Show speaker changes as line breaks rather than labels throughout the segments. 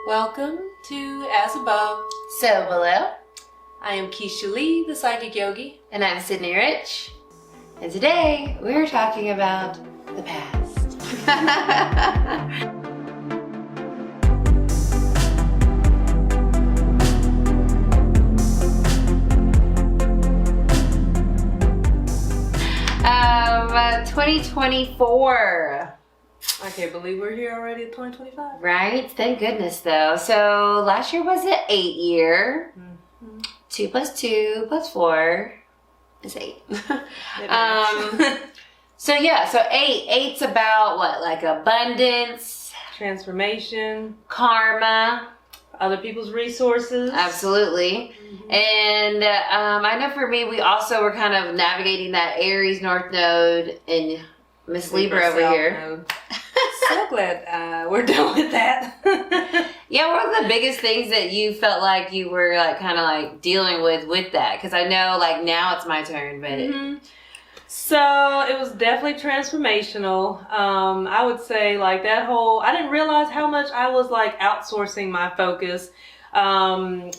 Welcome to As Above,
So Below.
I am Kisha Lee, the Psychic Yogi.
And I'm Cidnee Rich. And today we're talking about the past. 2024.
I can't believe we're here already at 2025.
Right? Thank goodness though. So last year was an 8 year.
Mm-hmm.
2 plus 2 plus 4 is 8. So yeah, so 8's about what? Like abundance,
Transformation,
karma,
other people's resources.
absolutely.
Mm-hmm.
And I know for me, we also were kind of navigating that Aries North Node and Miss Libra over
South
here.
Node. So glad we're done with that.
Yeah, what were the biggest things that you felt like you were like kind of like dealing with that? Because I know like now it's my turn, but
Mm-hmm. So it was definitely transformational. I would say like that whole, I didn't realize how much I was like outsourcing my focus, my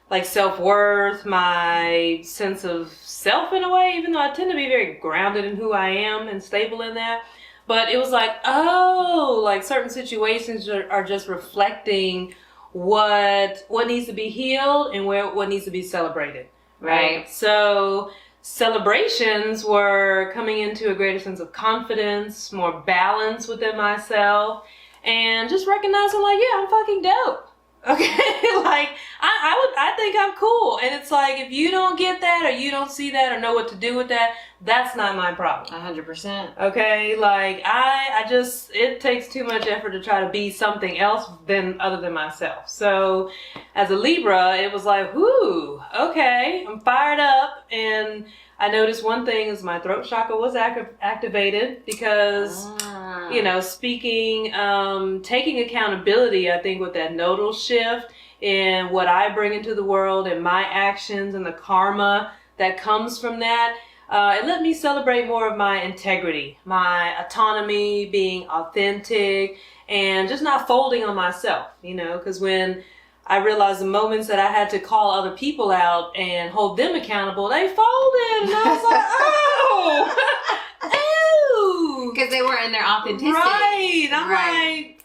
like self-worth, my sense of self in a way, even though I tend to be very grounded in who I am and stable in that. But it was like, oh, like certain situations are just reflecting what needs to be healed and what needs to be celebrated.
right.
So celebrations were coming into a greater sense of confidence, more balance within myself, and just recognizing like, yeah, I'm fucking dope. Okay, like I think I'm cool, and it's like if you don't get that or you don't see that or know what to do with that, that's not my problem.
100%.
Okay, like I just, it takes too much effort to try to be something else other than myself. So as a Libra, it was like, whoo, okay, I'm fired up. And I noticed one thing is my throat chakra was activated because, you know, speaking, taking accountability, I think with that nodal shift and what I bring into the world and my actions and the karma that comes from that, it let me celebrate more of my integrity, my autonomy, being authentic, and just not folding on myself, you know, because when I realized the moments that I had to call other people out and hold them accountable, they folded, and I was like, oh, ew.
Because they were in their authenticity.
Right. I'm
Right.
like,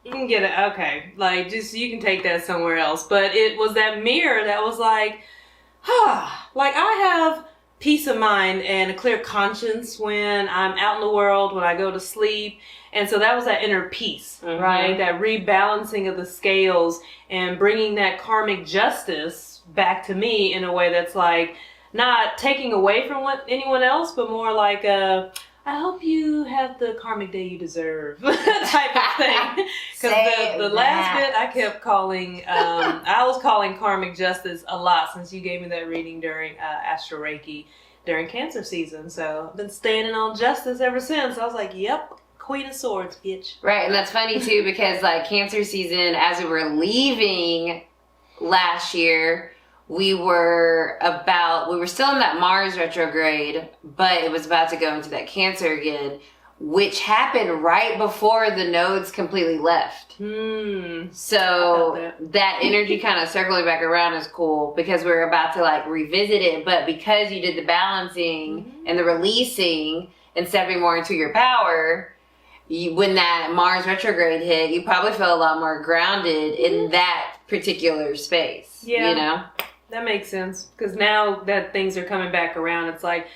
you can get it. Okay. Like, just, you can take that somewhere else. But it was that mirror that was like, like I have peace of mind and a clear conscience when I'm out in the world, when I go to sleep. And so that was that inner peace,
Mm-hmm.
right? That rebalancing of the scales and bringing that karmic justice back to me in a way that's like not taking away from what anyone else, but more like I hope you have the karmic day you deserve type of thing. Because the last bit I kept calling, I was calling karmic justice a lot since you gave me that reading during Astro Reiki during Cancer season. So I've been standing on justice ever since. I was like, yep, Queen of Swords, bitch.
Right, and that's funny too because like Cancer season, as we were leaving last year, we were still in that Mars retrograde, but it was about to go into that Cancer again, which happened right before the nodes completely left. So that energy kind of circling back around is cool because we're about to like revisit it, but because you did the balancing and the releasing and stepping more into your power, when that Mars retrograde hit, you probably felt a lot more grounded in that particular space.
Yeah.
You know?
That makes sense. Because now that things are coming back around, it's like,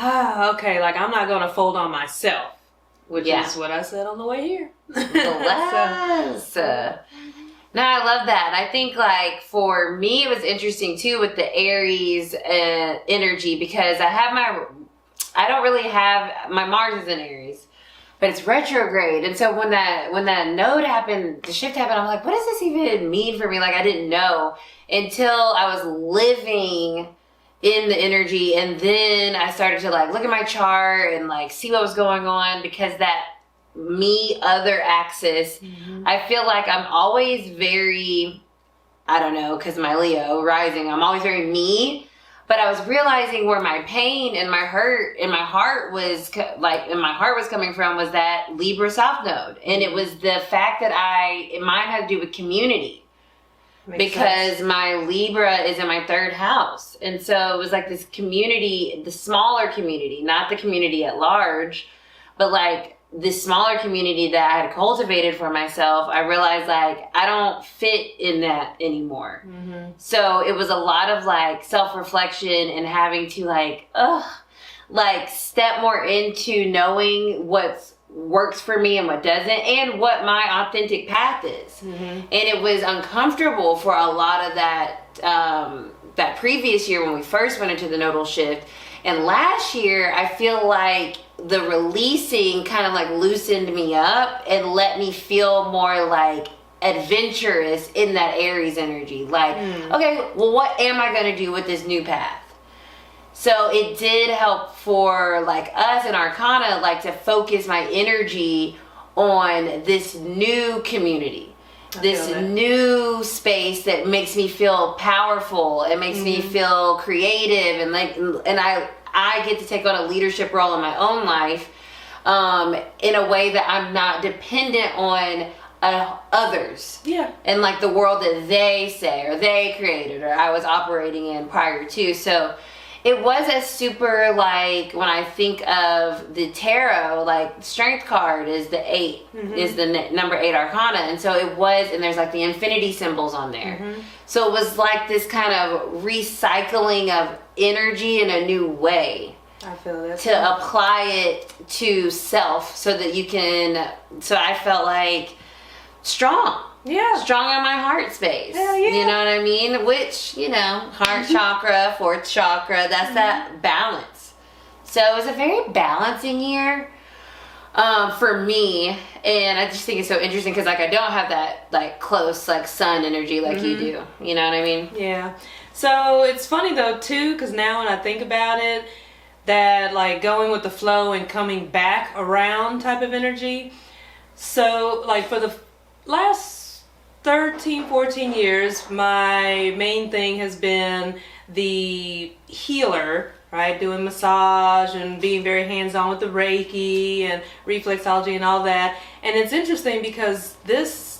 okay, like I'm not going to fold on myself, which is what I said on the way here.
Bless. No, I love that. I think like for me, it was interesting too with the Aries energy because I don't really have, my Mars is in Aries. But it's retrograde, and so when that node happened, the shift happened, I'm like, what does this even mean for me? Like I didn't know until I was living in the energy, and then I started to like look at my chart and like see what was going on because that me other axis, I feel like I'm always very, I don't know, because my Leo rising, I'm always very me. But I was realizing where my pain and my hurt and my heart was coming from was that Libra South Node. And it was the fact that mine had to do with community. Because my Libra is in my third house. And so it was like this community, the smaller community, not the community at large, but like this smaller community that I had cultivated for myself. I realized like I don't fit in that anymore. Mm-hmm. So it was a lot of like self-reflection and having to like step more into knowing what's works for me and what doesn't, and what my authentic path is. Mm-hmm. And it was uncomfortable for a lot of that that previous year when we first went into the nodal shift. And last year I feel like the releasing kind of like loosened me up and let me feel more like adventurous in that Aries energy. Like, okay, well, what am I going to do with this new path? So it did help for like us in Arcana, like to focus my energy on this new community, this new space that makes me feel powerful. It makes me feel creative, and like, and I get to take on a leadership role in my own life, in a way that I'm not dependent on others. Yeah. And like the world that they say or they created or I was operating in prior to. So it was a super, like, when I think of the tarot, like, strength card is the 8, is the number 8 arcana. And so it was, and there's, like, the infinity symbols on there. Mm-hmm. So it was, like, this kind of recycling of energy in a new way.
I feel that.
To apply it to self so that you can, so I felt, like, strong. Yeah. Strong on my heart space. Hell yeah. You know what I mean? Which, you know, heart chakra, 4th chakra, that's that balance. So it was a very balancing year for me. And I just think it's so interesting because, like, I don't have that, like, close, like, sun energy like you do. You know what I mean?
Yeah. So it's funny, though, too, because now when I think about it, that, like, going with the flow and coming back around type of energy. So, like, for the last 13, 14 years, my main thing has been the healer, right? Doing massage and being very hands-on with the Reiki and reflexology and all that. And it's interesting because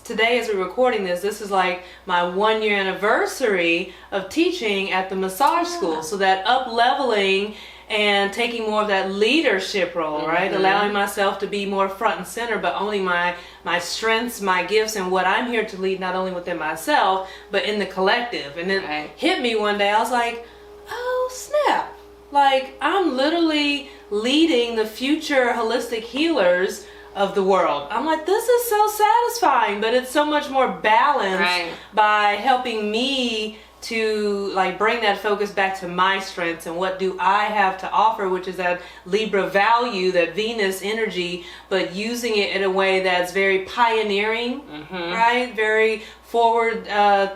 today as we're recording this is like my 1-year anniversary of teaching at the massage school. So that up-leveling and taking more of that leadership role, right? Allowing myself to be more front and center, but owning my strengths, my gifts, and what I'm here to lead, not only within myself, but in the collective. And it hit me one day, I was like, oh snap. Like, I'm literally leading the future holistic healers of the world. I'm like, this is so satisfying, but it's so much more balanced by helping me to like bring that focus back to my strengths and what do I have to offer, which is that Libra value, that Venus energy, but using it in a way that's very pioneering, right? Very forward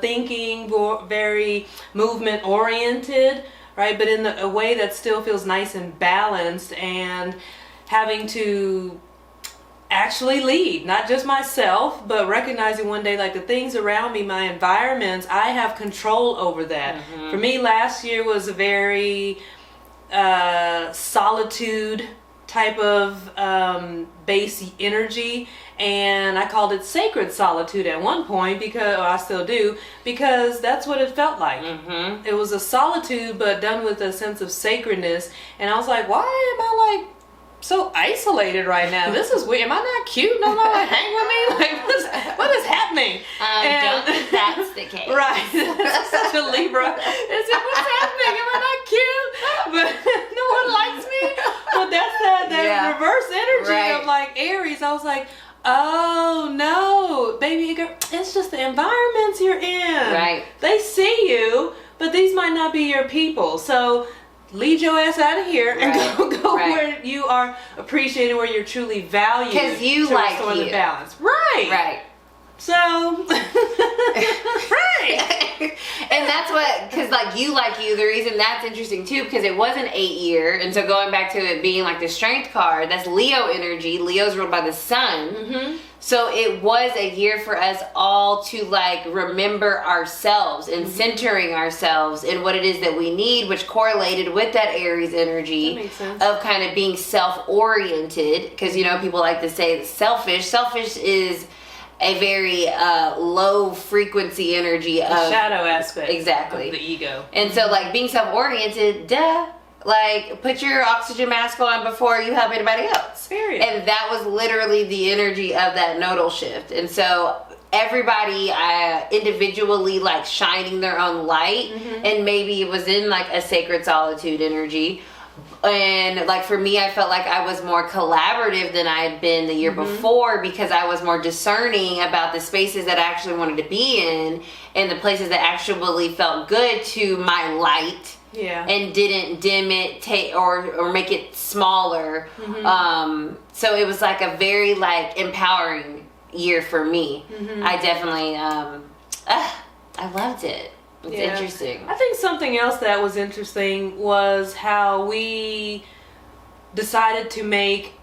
thinking, very movement oriented, right? But in a way that still feels nice and balanced, and having to actually lead, not just myself, but recognizing one day, like, the things around me, my environments, I have control over that. For me, last year was a very solitude type of base energy, and I called it sacred solitude at one point, because, or I still do, because that's what it felt like. It was a solitude, but done with a sense of sacredness, and I was like, why am I like so isolated right now? This is weird. Am I not cute? No, like, hang with me? Like, what is happening?
Don't think that's the case.
Right. That's such a Libra. It's like, what's happening? Am I not cute? But no one likes me? But that's that reverse energy of like Aries. I was like, oh no, baby girl, it's just the environments you're in. Right. They see you, but these might not be your people. So lead your ass out of here and go where you are appreciated, where you're truly valued.
Because you like you.
The balance. Right. So, right.
And that's what, because like you, the reason that's interesting too, because it was an 8-year, and so going back to it being like the strength card, that's Leo energy. Leo's ruled by the sun.
Mm-hmm.
So it was a year for us all to like remember ourselves and centering ourselves in what it is that we need, which correlated with that Aries energy
That makes sense.
of kind of being self-oriented. Because, you know, people like to say selfish. Selfish is a very low frequency energy of
The shadow aspect.
Exactly.
Of the ego.
And so like being self-oriented, like put your oxygen mask on before you help anybody else.
Period.
And that was literally the energy of that nodal shift. And so everybody individually like shining their own light, and maybe it was in like a sacred solitude energy. And like for me, I felt like I was more collaborative than I had been the year before, because I was more discerning about the spaces that I actually wanted to be in and the places that actually felt good to my light.
Yeah.
And didn't dim it, or make it smaller. So it was like a very like empowering year for me. I definitely, I loved it. It's interesting.
I think something else that was interesting was how we decided to make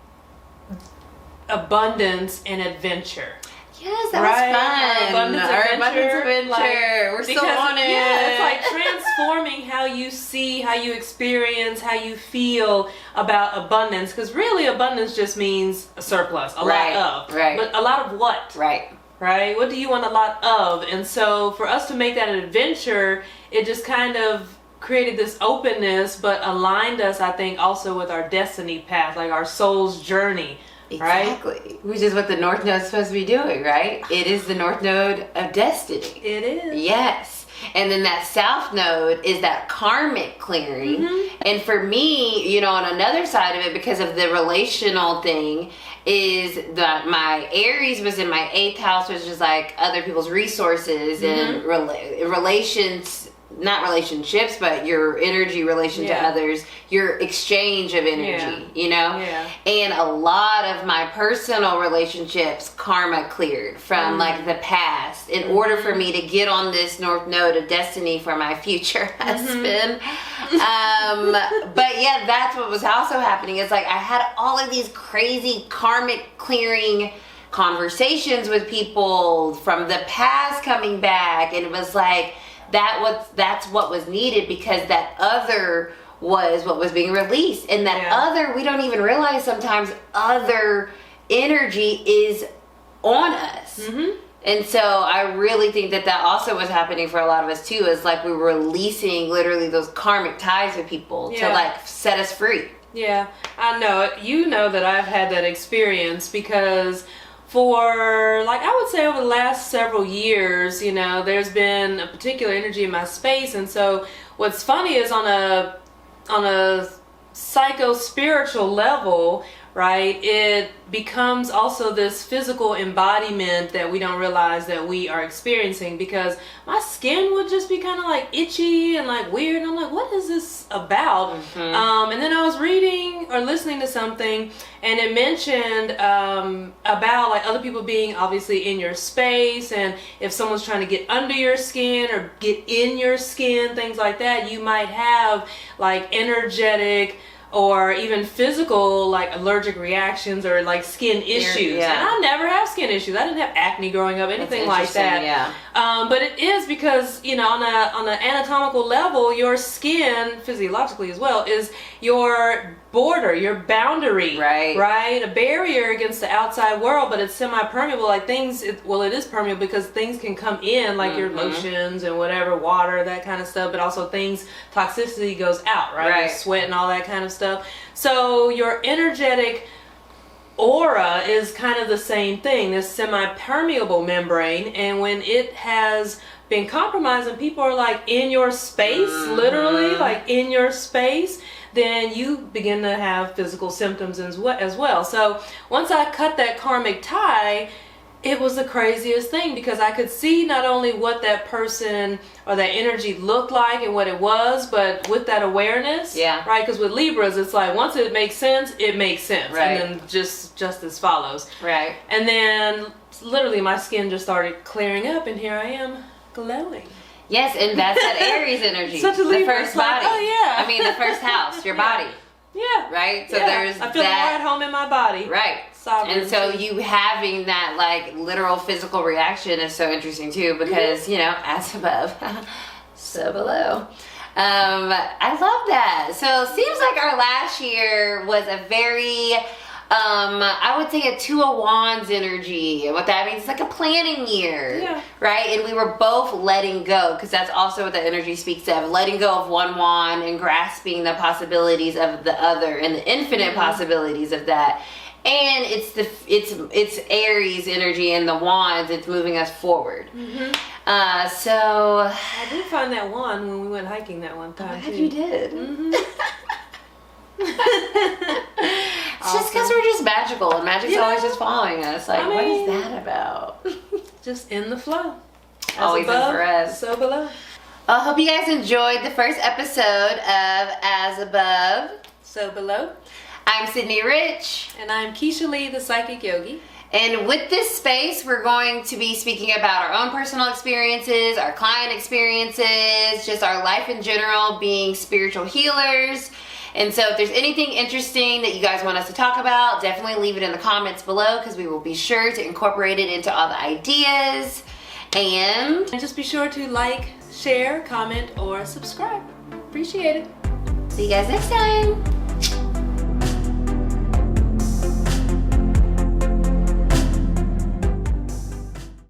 abundance an adventure.
Yes, that was fun.
Our abundance adventure.
Like, we're still on it.
Yeah, it's like transforming how you see, how you experience, how you feel about abundance. Because really, abundance just means a surplus, a lot of.
Right.
But a lot of what?
Right.
Right? What do you want a lot of? And so for us to make that an adventure, it just kind of created this openness, but aligned us, I think, also with our destiny path, like our soul's journey.
Exactly. Right? Which is what the North Node is supposed to be doing, right? It is the North Node of destiny.
It is.
Yes. And then that South Node is that karmic clearing. And for me, you know, on another side of it, because of the relational thing, is that my Aries was in my 8th house, which is like other people's resources and relations. Not relationships, but your energy relation to others, your exchange of energy, you know?
Yeah.
And a lot of my personal relationships, karma cleared from like the past in order for me to get on this North Node of destiny for my future husband. But yeah, that's what was also happening. It's like I had all of these crazy karmic clearing conversations with people from the past coming back, and it was like, that's what was needed, because that other was what was being released, and that other, we don't even realize sometimes other energy is on us. And so I really think that also was happening for a lot of us too, is like we were releasing literally those karmic ties with people to like set us free.
Yeah, I know. You know that I've had that experience, because for, like, I would say over the last several years, you know, there's been a particular energy in my space. And so what's funny is on a psycho-spiritual level, right, it becomes also this physical embodiment that we don't realize that we are experiencing, because my skin would just be kind of like itchy and like weird, and I'm like, what is this about? And then I was reading or listening to something, and it mentioned about like other people being obviously in your space, and if someone's trying to get under your skin or get in your skin, things like that, you might have like energetic or even physical like allergic reactions or like skin issues. And I never have skin issues. I didn't have acne growing up, anything like that. But it is because, you know, on an anatomical level, your skin, physiologically as well, is your border, your boundary, right? A barrier against the outside world, but it's semi-permeable. Like things, it is permeable because things can come in, like your lotions and whatever, water, that kind of stuff, but also things, toxicity goes out, right? Your sweat and all that kind of stuff. So your energetic aura is kind of the same thing, this semi-permeable membrane, and when it has been compromised and people are like in your space, literally like in your space, then you begin to have physical symptoms as well. So once I cut that karmic tie, It was the craziest thing because I could see not only what that person or that energy looked like and what it was, but with that awareness, right? Because with Libras, it's like once it makes sense, it makes sense,
right.
and then justice follows,
right?
And then literally my skin just started clearing up, and here I am glowing.
Yes, and that's that Aries energy.
Such a Libra.
The first body.
Like, oh yeah.
I mean, the first house, your body.
Yeah.
Right? So
yeah.
there's
I feel more at home in my body.
Right.
Sovereignty.
And so you having that like literal physical reaction is so interesting too, because you know, as above, so below. I love that. So it seems like our last year was a very I would say a Two of Wands energy. And what that means is like a planning year.
Yeah.
Right? And we were both letting go, because that's also what the energy speaks of. Letting go of one wand and grasping the possibilities of the other and the infinite possibilities of that. And it's Aries energy and the wands, it's moving us forward. So
I did find that wand when we went hiking that one time.
I'm glad you did. It's just because
Awesome.
we're just magical, and magic's
You know,
always just following us. Like,
I
what
mean,
is that about?
Just in the flow. As
Always
above,
and for us.
so below.
I hope you guys enjoyed the first episode of As Above.
So below.
I'm Cidnee Rich.
And I'm Kisha Lee, the Psychic Yogi.
And with this space, we're going to be speaking about our own personal experiences, our client experiences, just our life in general, being spiritual healers. And so if there's anything interesting that you guys want us to talk about, definitely leave it in the comments below, because we will be sure to incorporate it into all the ideas. And
just be sure to like, share, comment, or subscribe. Appreciate it.
see you guys next time.